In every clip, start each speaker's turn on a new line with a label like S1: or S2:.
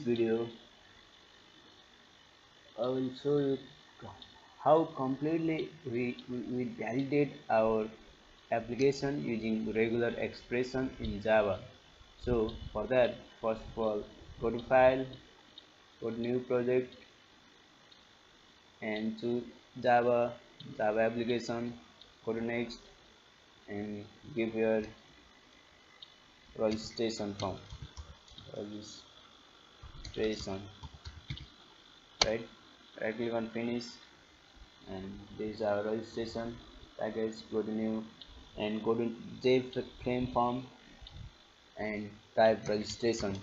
S1: video, I will show you how completely we validate our application using regular expression in Java. So for that, first of all, go to File, go to New Project, and choose Java application. Go to Next and give your registration form. Registration, right? Right click on Finish, and this is our registration package. Go to New and go to JFrame form and type registration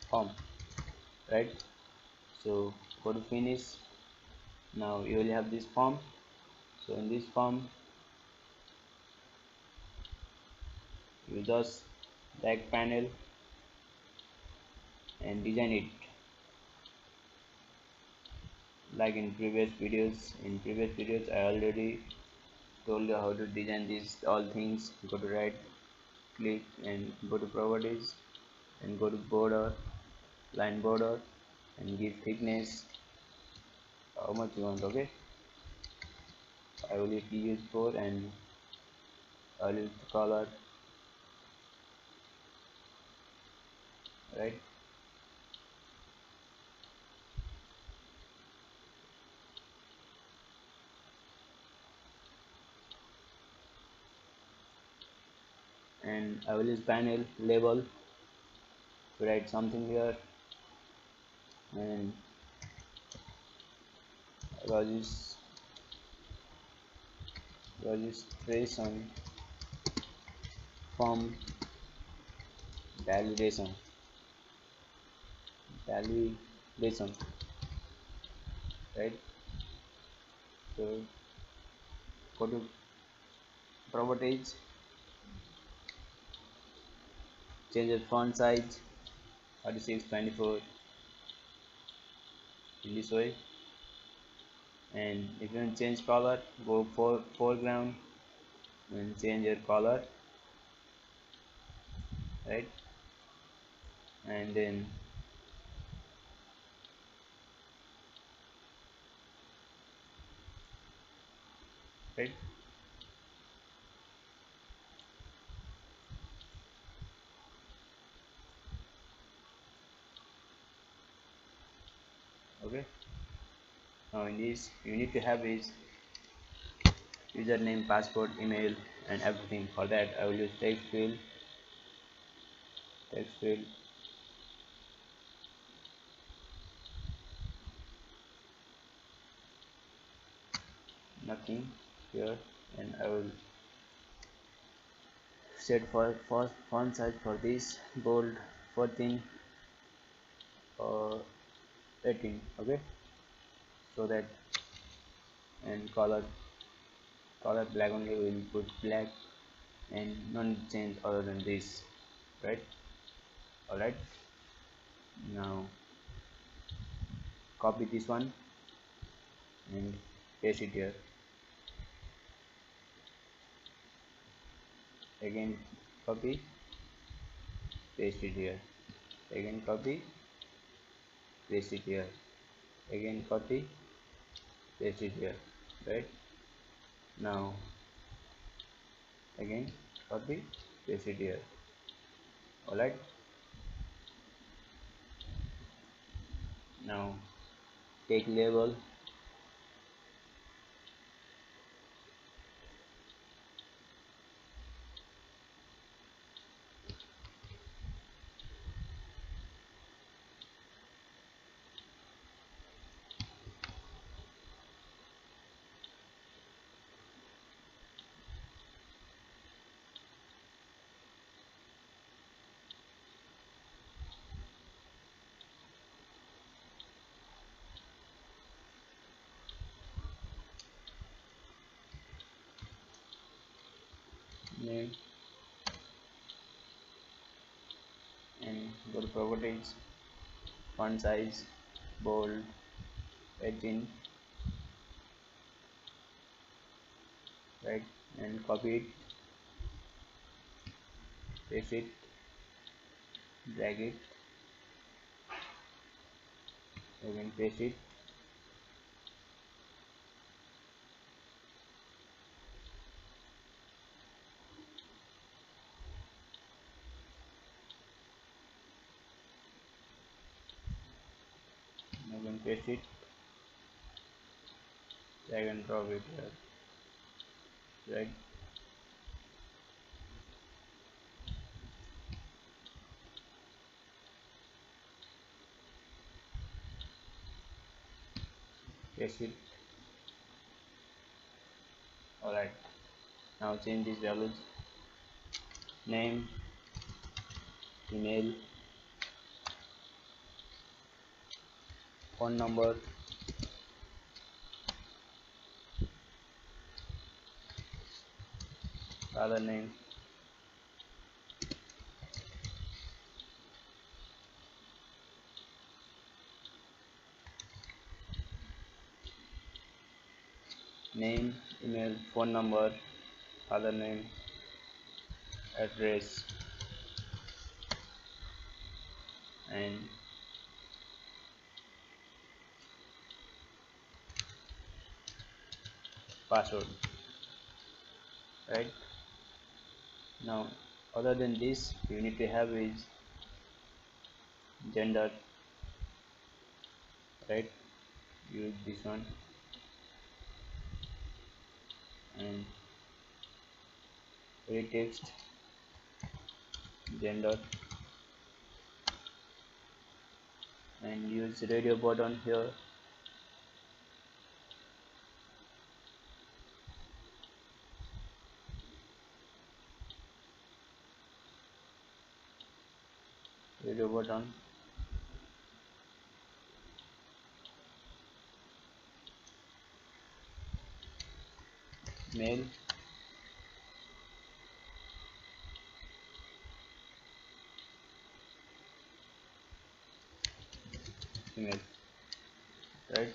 S1: form, right? So go to Finish. Now you will have this form. So in this form, you just back panel and design it like in previous videos. In previous videos I already told you how to design these all things. Go to right click and go to properties and go to border, line border, and give thickness how much you want. Okay, I will use 4 and I will use the color, right? And I will use panel label to write something here, and regis- registration form validation validation, right? So go to properties, change the font size 3624 in this way. And if you want to change color, go for foreground and change your color, right? And then right, okay. Now in this you need to have his username, password, email, and everything. For that I will use text field, nothing here, and I will set for font size for this bold 14 or 18. Okay, so that, and color black only, will put black and none change other than this, right? All right, now copy this one and paste it here. Again copy, paste it here. Again copy, paste it here. Again copy, paste it here, right? Now again copy, paste it here. All right, now take label, name, and go to properties, font size bold 18, right? And copy it paste it, drag it, again paste it, again paste it, drag and drop it here, right? Paste it. Alright, now change these values: name, email, phone number, father name, name, email, phone number, father name, address, and password, right? Now other than this you need to have is gender, right? Use this one, and edit text, gender, and use radio button here, radio button, male, female, right?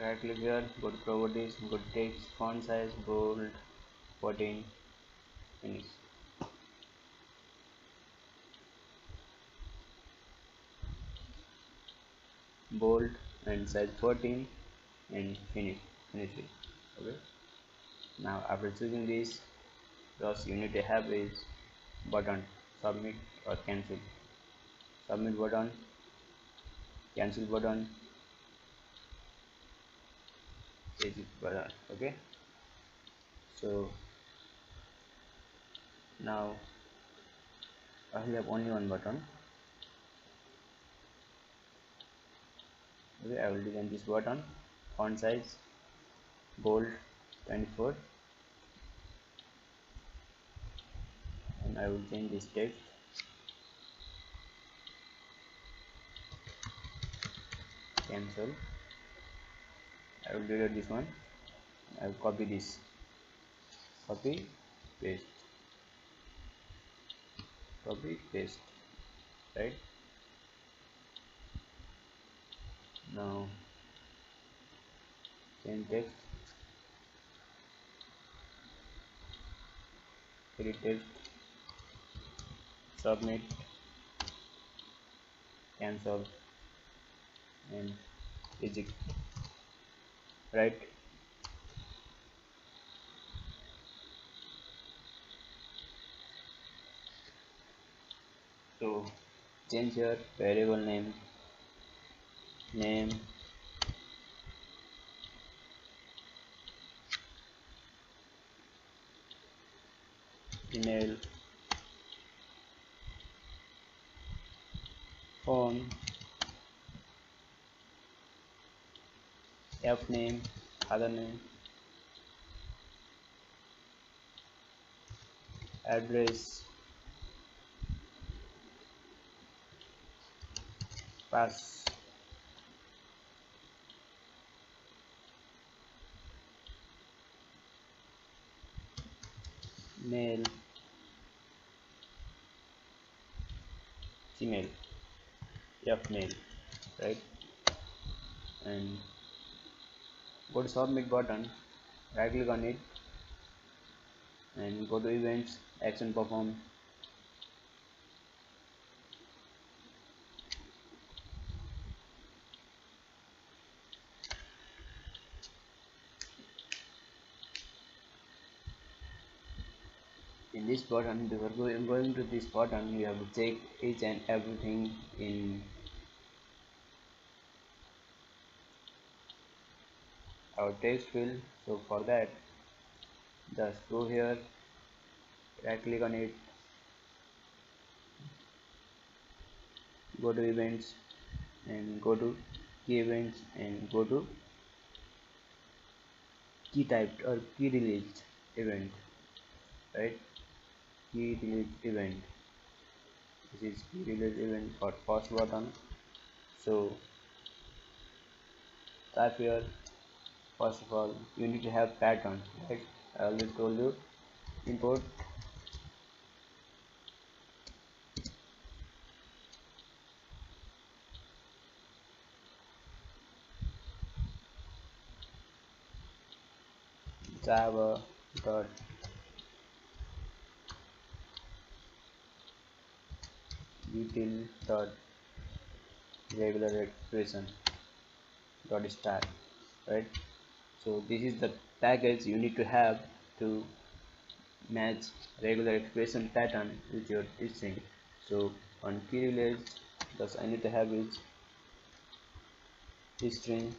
S1: Right click here, go to properties, go to text, font size, bold, 14, finish. Bold and size 14 and finish it. Okay, now after choosing this, first you need to have is button, submit or cancel. Submit button, cancel button, exit button. Okay, so now I have only one button. Okay, I will design this button, font size bold 24, and I will change this text, cancel. I will delete this one. I will copy this, copy, paste, copy, paste, right? Now change text, edit text, submit, cancel, and exit, right? So change your variable name, name, email, phone, F name, other name, address, pass, mail, Gmail, F mail, right? And Go to submit button, right click on it and go to events, action perform. In this button, before going to this button, you have to check each and everything in our text field. So for that, just go here, right click on it, go to events and go to key events and go to key typed or key released event, right? Key released event. This is key released event for first button. So type here. First of all, you need to have pattern, right? I always told you import java dot util dot regular expression dot start, right? So this is the package you need to have to match regular expression pattern with your string. So on key release, thus I need to have is string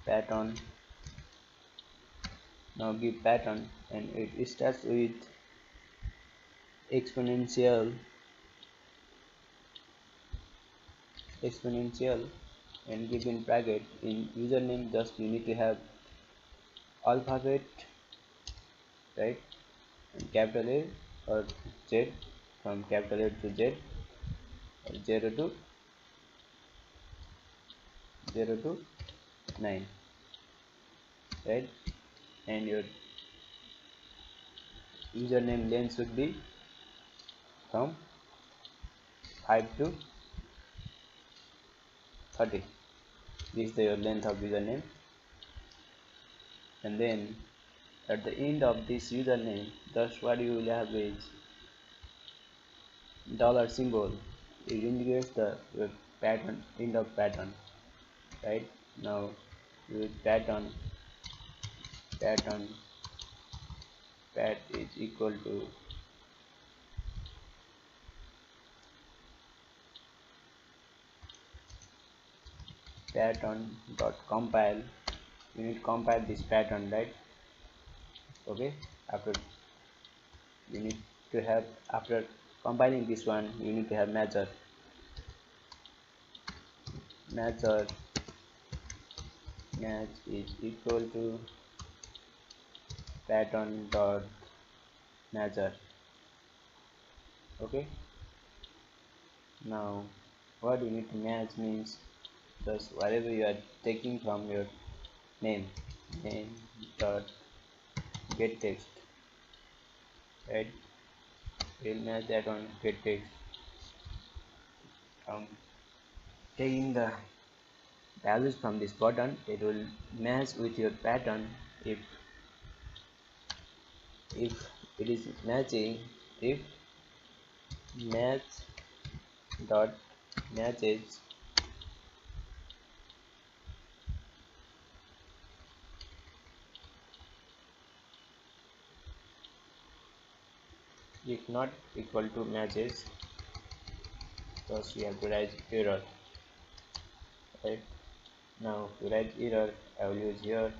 S1: pattern. Now give pattern and it starts with exponential and give in bracket. In username, just you need to have alphabet, right, and capital A or Z, from capital A to Z, or 0 to 9, right? And your username length should be from 5 to 30. This is your length of username. And then at the end of this username, just what you will have is dollar symbol. It indicates the your pattern, end of pattern, right? Now with pattern pat is equal to pattern dot compile. You need to compile this pattern, right? Okay, after you need to have, after compiling this one, you need to have method match is equal to pattern dot measure. Okay, now what you need to match means just whatever you are taking from your name dot get text, right? We'll match that on get text. Taking the values from this button, it will match with your pattern. If it is matching, if match dot matches, if not equal to matches, because we have to write error, right? Now to write error, I will use here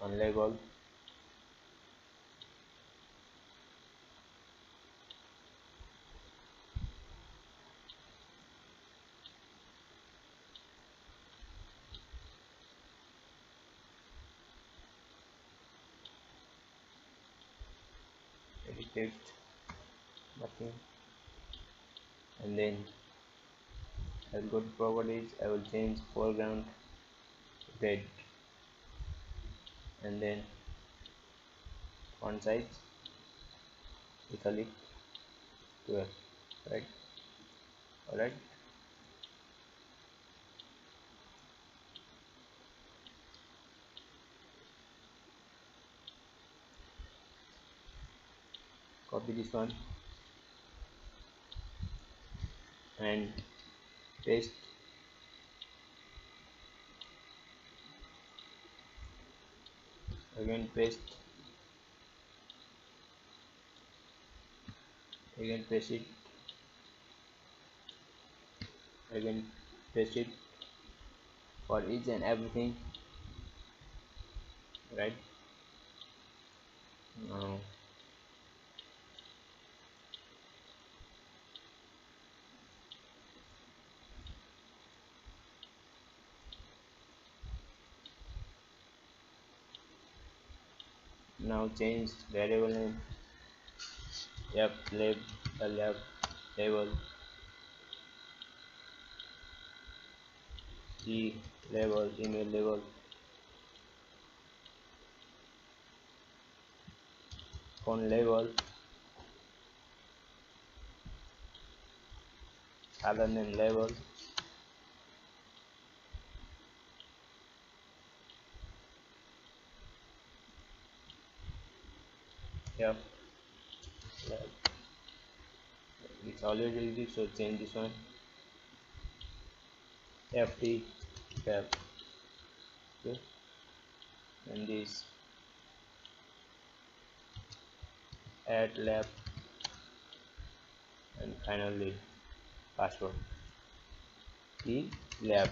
S1: on label edit text nothing, and then I will go to properties. I will change foreground red, and then font size italic 12, right? Alright, copy this one and paste, again paste, again paste it, again paste it for each and everything, right? Now change variable name, lab label, e label, email label, phone label, other name label, yeah, lab. It's already easy, so change this one, ft tab, okay, and this add lab, and finally password e lab.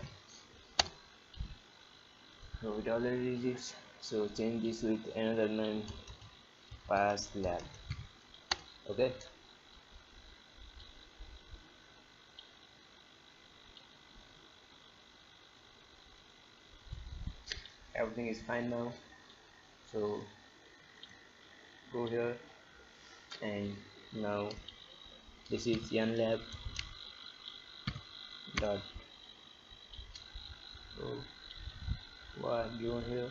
S1: So it already exists, so change this with another name, pass lab. Okay, everything is fine now. So go here, and now this is yanlab dot what given here,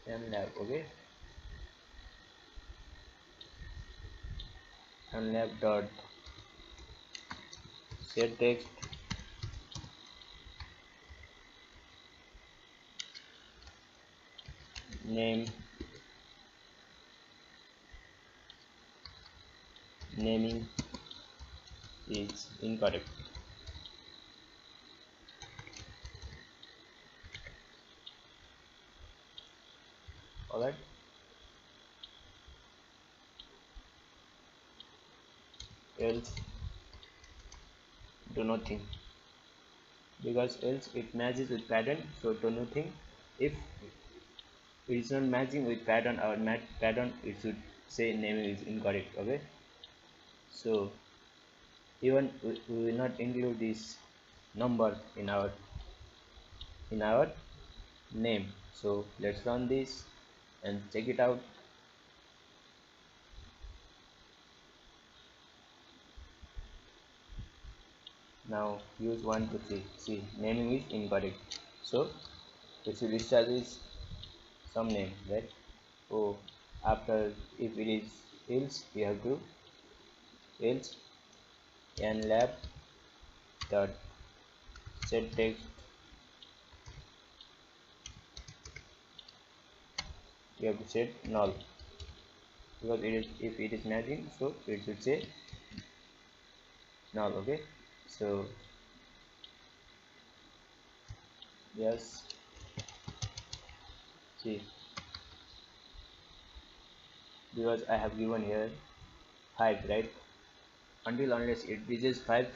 S1: yanlab. Okay, yanlab dot set text name, naming is incorrect. Alright, else do nothing, because else it matches with pattern, so do nothing. If it is not matching with pattern or pattern, it should say naming is incorrect. Okay, so even we will not include this number in our name. So let's run this and check it out. Now use 1 to 3. See, naming is incorrect, so it should establish some name, right? So after, if it is else, we have to else and lab dot set text, we have to set null, because it is, if it is matching, so it should say null. Okay, so yes, see, because I have given here 5, right? Until unless it reaches 5,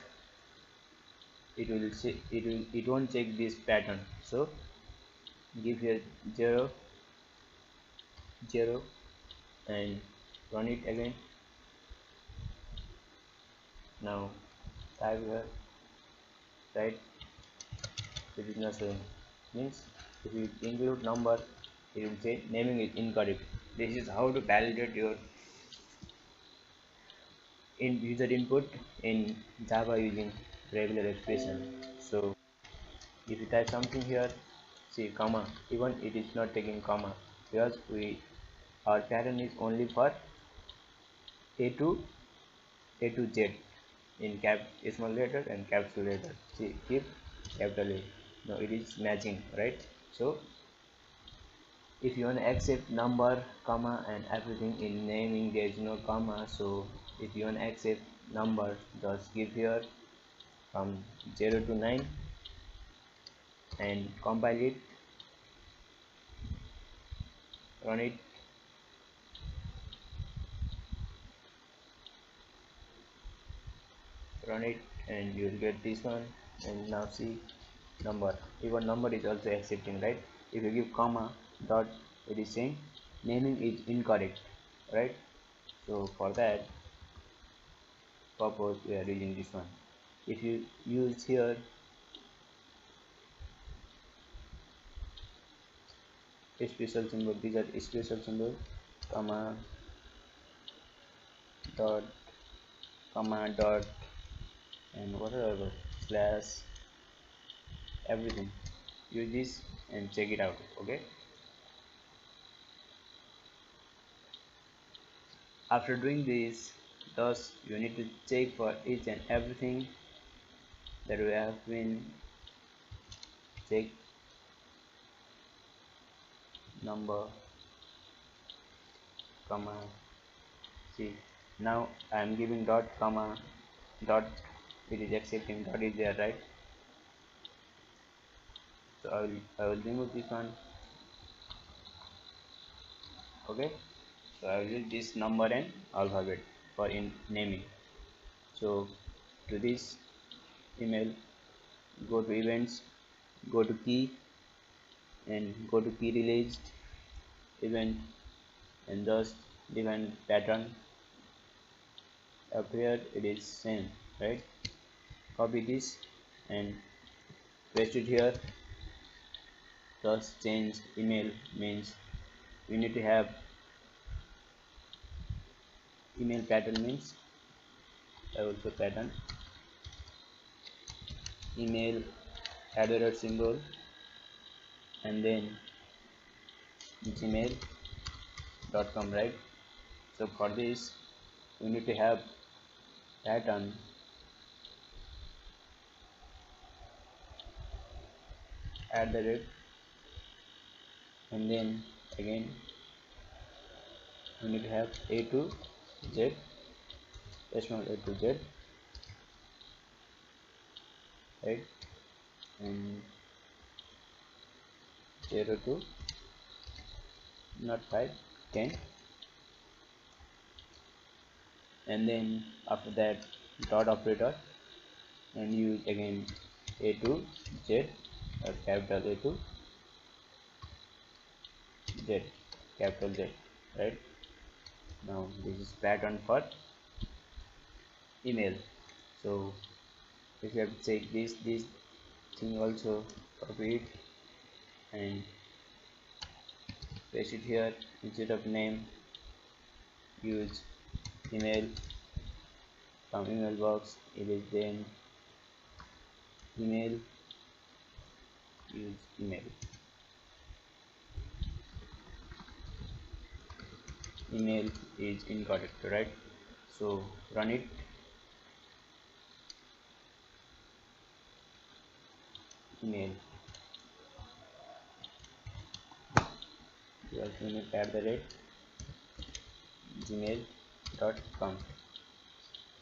S1: it will say, it won't check this pattern. So give here 0 0 and run it again. Now type here, right? It is not showing, means if you include number, it will say naming is incorrect. This is how to validate your user input in Java using regular expression. So if you type something here, see comma, even it is not taking comma, because our pattern is only for A to Z in small letter and capital letter. See, keep capital A. No, it is matching, right? So if you want to accept number, comma, and everything in naming, there is no comma. So if you want to accept number, just give here from 0 to 9 and compile it, run it, and you will get this one. And now see number, even number is also accepting, right? If you give comma dot, it is saying naming is incorrect, right? So for that purpose we are using this one. If you use here a special symbol, these are special symbol, comma dot, comma dot, and whatever, slash, everything, use this and check it out. Okay, after doing this, thus you need to check for each and everything that we have been check, number, comma. See, now I am giving dot, comma dot, it is accepting, dot is there, right? So I will remove this one. Okay, so I will use this number and alphabet for in naming. So to this email, go to events, go to key, and go to key released event, and just define pattern. Up here it is same, right? Copy this and paste it here. Thus change email means we need to have email pattern, means I also pattern email @ symbol and then gmail.com, right? So for this we need to have pattern @ and then again we need to have A to Z, small A to Z, right? And 0 to not 5, 10, and then after that dot operator, and use again A to Z, or capital A to Z, capital Z, right? Now this is pattern for email. So if you have to check this thing also, copy it and paste it here. Instead of name, use email. From email box, it is then email, use email. Email is incorrect, right? So run it, email, you also need @gmail.com,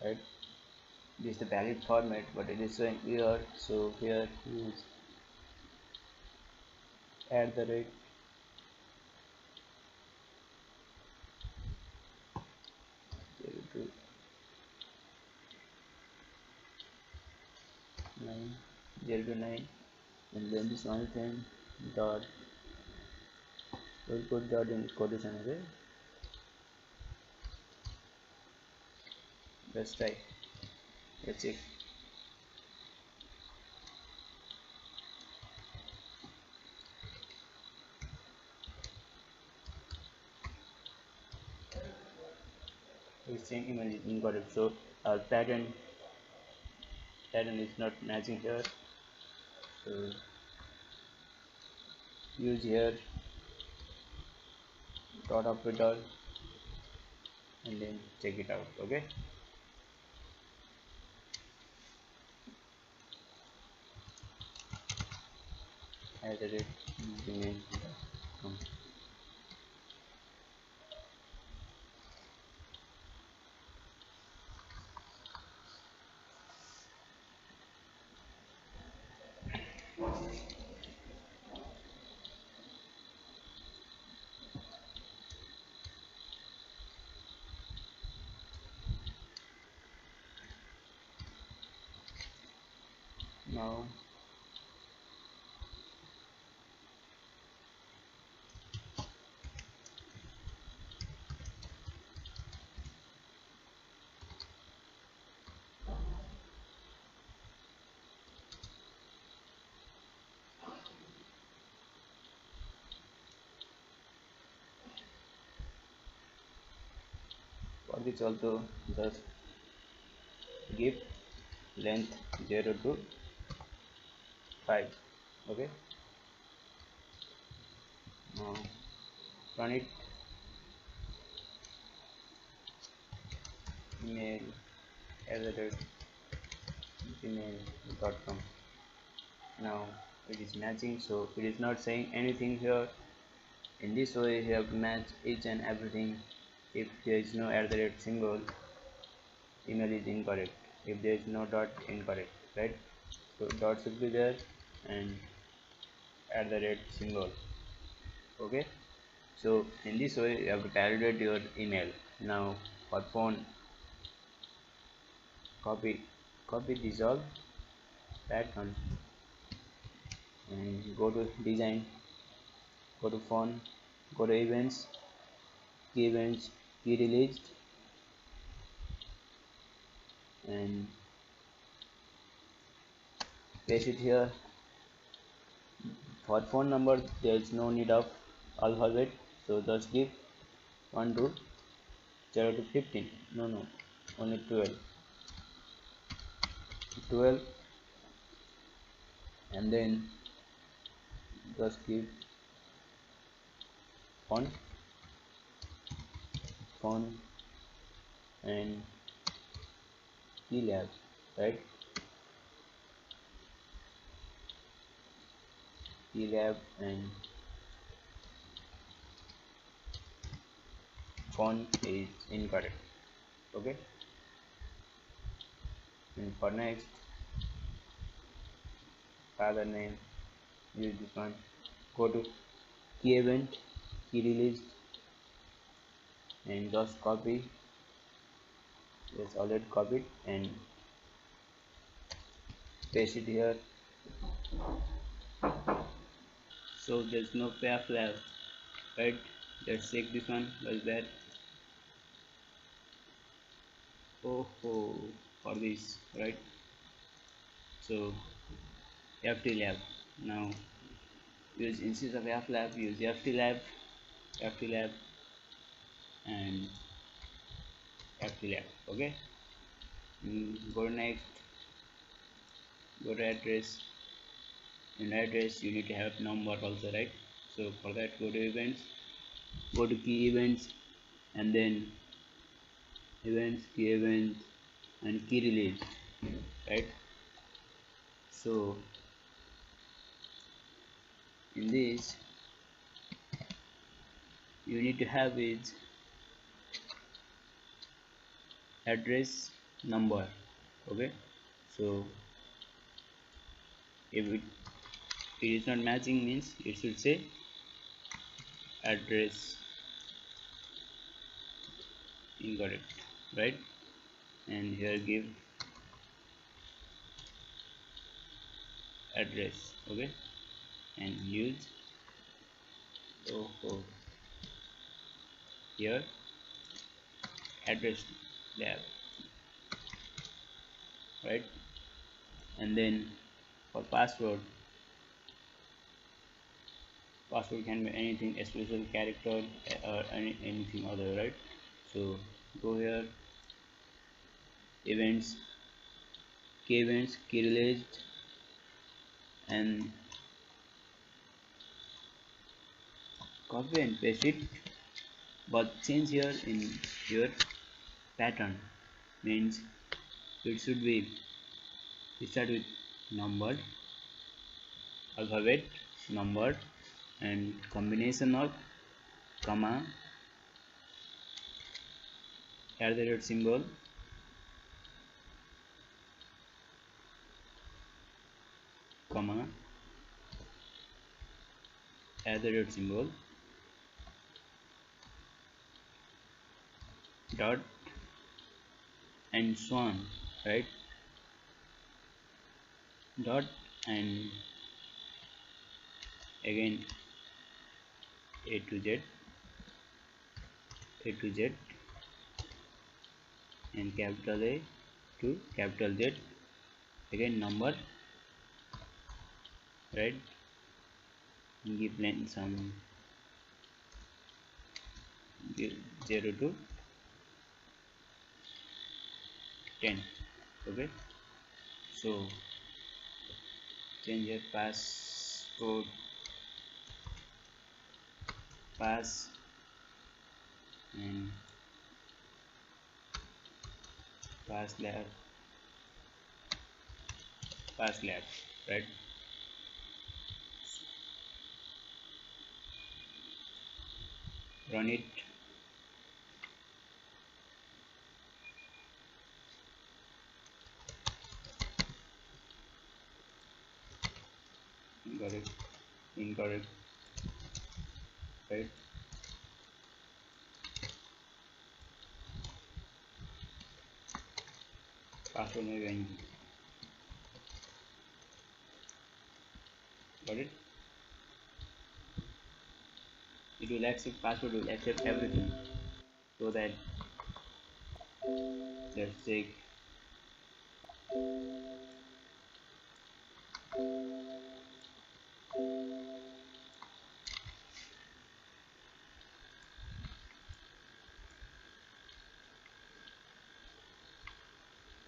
S1: right? This is the valid format, but it is showing here. So here use @ 0 to 9, and then this one thing dot, we'll put dot in quotation. Okay, let's try, let's check. It's saying email is incorrect, so our pattern is not matching here. So use here dot operator and then check it out. Okay, @gmail.com. Now for this also just give length 0 to 5. Okay, now run it. Email @gmail.com. Now it is matching, so it is not saying anything here. In this way you have to match each and everything. If there is no symbol, email is incorrect. If there is no dot, incorrect, right? So dot should be there and symbol. Okay, so in this way you have to validate your email. Now for phone, copy dissolve pattern and go to design, go to phone, go to events, key released, and paste it here. For phone number there is no need of alphabet, so just give 1 to 0 to 15. No, only 12, and then just give font and key lab, right? Key lab and font is incorrect. Okay, and for next, father name, use this one. Go to key event, key released, and just copy. Yes, already copied, and paste it here. So there's no path left, right? Let's check this one. Was that? Oh, for this, right? So FT lab. Now use instead of F lab, use FT lab, and FT lab. Okay. Go next. Go to address. In address, you need to have number also, right? So for that, go to events. Go to key events, and then key events, and key release, right? So in this, you need to have its address number. Okay, so if it is not matching, means it should say address incorrect, right? And here give address. Okay, and use here address lab, right? And then for password can be anything, a special character or anything other, right? So go here, events, key released, and copy and paste it, but change here in your pattern, means it should be start with numbered alphabet, numbered, and combination of comma, symbol, comma, symbol, dot, and so on, right? dot and again a to z, a to z, and capital A to capital Z, again number, right? Give length some, give 0 to 10. Okay, so change your passcode, pass, and pass lab, pass lab, right? Run it. Incorrect, incorrect, right? Password again. Got it? It will accept, password will accept everything. So that, let's check.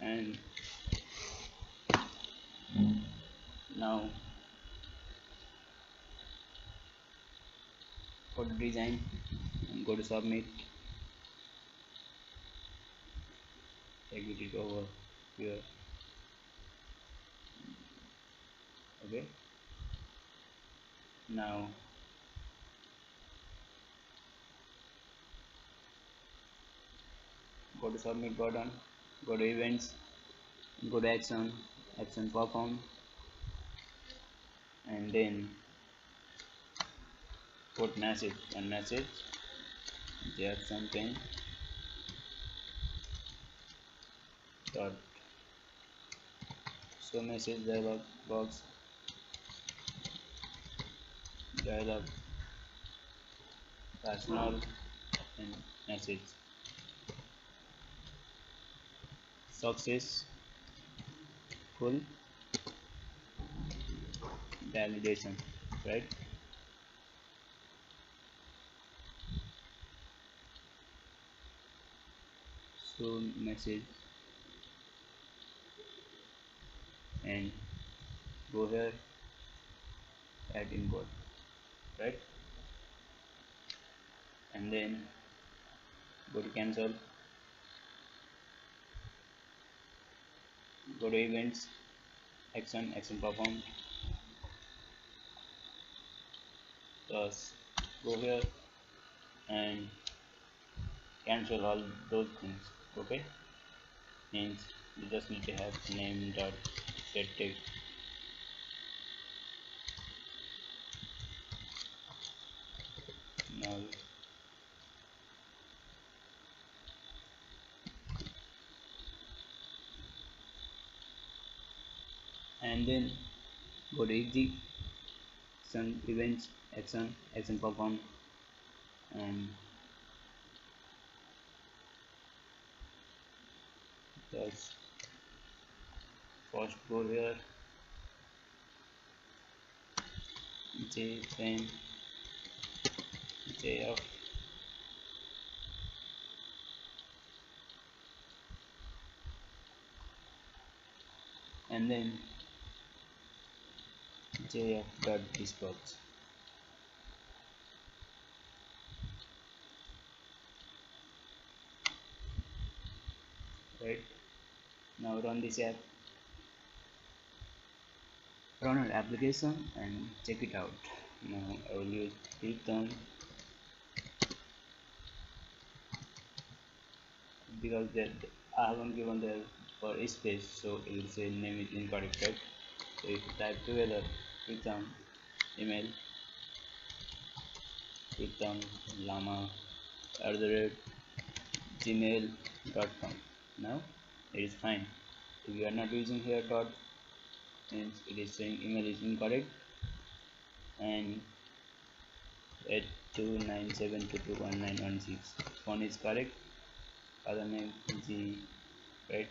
S1: And now go to design and go to submit. Exit it over here. Okay, now go to submit button, go to events, go to action, action perform, and then put message, and message Jackson pen dot show message dialog box, dialog personal, and message success full validation, right? So message and go here, add import, right? And then go to cancel, go to events, action, action performed, plus go here and cancel all those things. Okay, means you just need to have name dot set text. Now and then go to exit, action, events, action, action performed, and just first go here, j frame, jf, and then jf dot dispatch, right? Now run this app, run an application and check it out. Now I will use Python because that I haven't given there for space, so it will say name is incorrect, right? So if you type together Python email, Python llama @gmail.com. Now it is fine. If you are not using here dot, means it is saying email is incorrect, and 8297221916 phone is correct, other name G, right,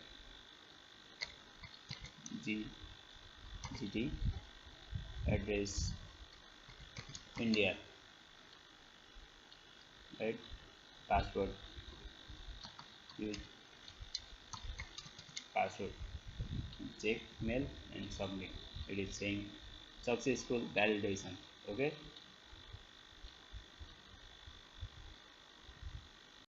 S1: G GT, address India, right, password, use password, check mail and submit. It is saying successful validation. Okay.